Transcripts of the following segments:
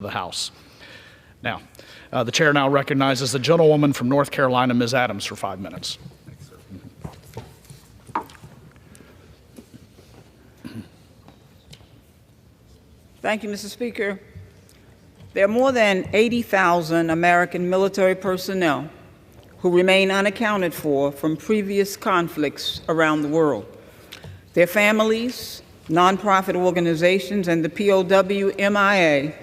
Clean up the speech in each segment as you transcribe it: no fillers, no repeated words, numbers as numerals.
the House. Now, the chair now recognizes the gentlewoman from North Carolina, Ms. Adams, for 5 minutes. Thank you, Mr. Speaker. There are more than 80,000 American military personnel who remain unaccounted for from previous conflicts around the world. Their families, nonprofit organizations, and the POW-MIA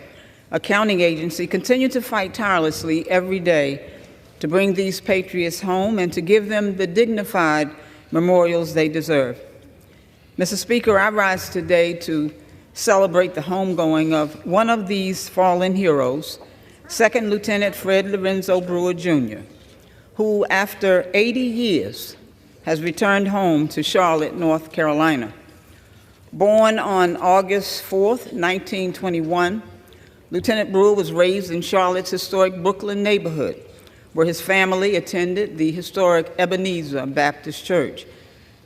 accounting agency continue to fight tirelessly every day to bring these patriots home and to give them the dignified memorials they deserve. Mr. Speaker, I rise today to celebrate the homegoing of one of these fallen heroes, Second Lieutenant Fred Lorenzo Brewer, Jr., who, after 80 years, has returned home to Charlotte, North Carolina. Born on August 4th, 1921, Lieutenant Brewer was raised in Charlotte's historic Brooklyn neighborhood, where his family attended the historic Ebenezer Baptist Church.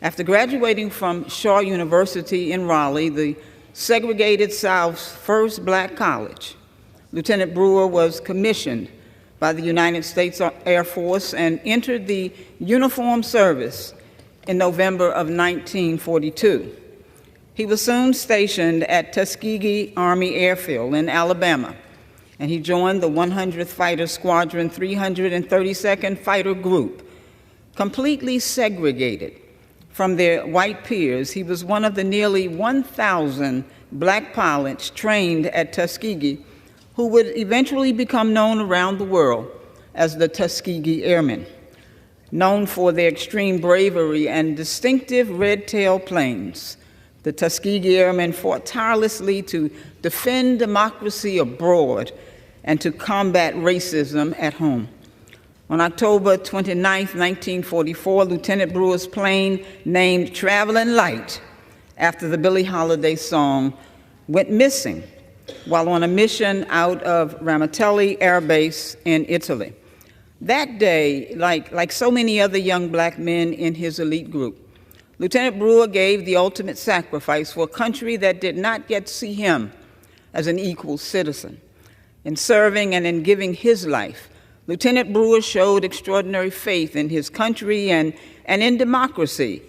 After graduating from Shaw University in Raleigh, the segregated South's first black college, Lieutenant Brewer was commissioned by the United States Air Force and entered the uniformed service in November of 1942. He was soon stationed at Tuskegee Army Airfield in Alabama, and he joined the 100th Fighter Squadron 332nd Fighter Group. Completely segregated from their white peers, he was one of the nearly 1,000 black pilots trained at Tuskegee who would eventually become known around the world as the Tuskegee Airmen. Known for their extreme bravery and distinctive red-tailed planes, the Tuskegee Airmen fought tirelessly to defend democracy abroad and to combat racism at home. On October 29, 1944, Lieutenant Brewer's plane, named Traveling Light, after the Billie Holiday song, went missing while on a mission out of Ramatelli Air Base in Italy. That day, like so many other young black men in his elite group, Lieutenant Brewer gave the ultimate sacrifice for a country that did not yet see him as an equal citizen. In serving and in giving his life, Lieutenant Brewer showed extraordinary faith in his country and in democracy,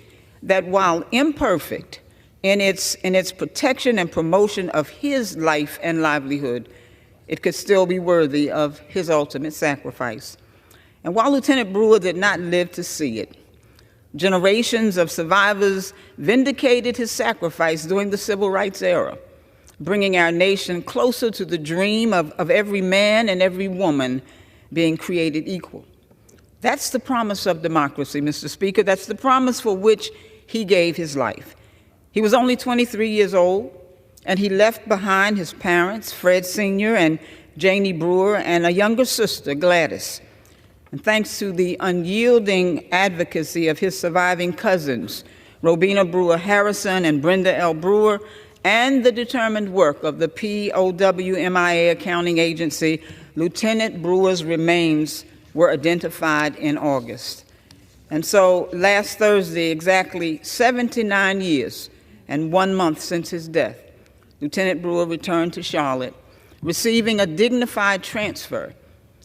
that while imperfect in its protection and promotion of his life and livelihood, it could still be worthy of his ultimate sacrifice. And while Lieutenant Brewer did not live to see it, generations of survivors vindicated his sacrifice during the Civil Rights era, bringing our nation closer to the dream of every man and every woman being created equal. That's the promise of democracy, Mr. Speaker. That's the promise for which he gave his life. He was only 23 years old, and he left behind his parents, Fred Sr. and Janie Brewer, and a younger sister, Gladys. And thanks to the unyielding advocacy of his surviving cousins, Robena Brewer Harrison and Brenda L. Brewer, and the determined work of the POW-MIA accounting agency, Lieutenant Brewer's remains were identified in August. And so last Thursday, exactly 79 years and 1 month since his death, Lieutenant Brewer returned to Charlotte, receiving a dignified transfer.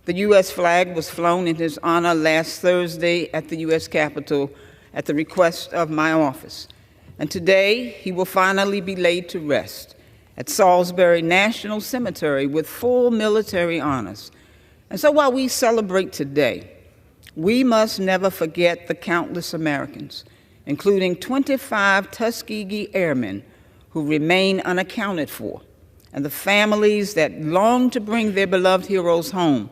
The U.S. flag was flown in his honor last Thursday at the U.S. Capitol at the request of my office. And today, he will finally be laid to rest at Salisbury National Cemetery with full military honors. And so while we celebrate today, we must never forget the countless Americans, including 25 Tuskegee Airmen who remain unaccounted for, and the families that long to bring their beloved heroes home.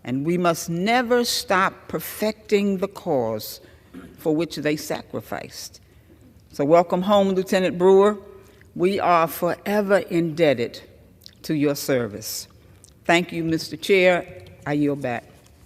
And we must never stop perfecting the cause for which they sacrificed. So welcome home, Lieutenant Brewer. We are forever indebted to your service. Thank you, Mr. Chair. I yield back.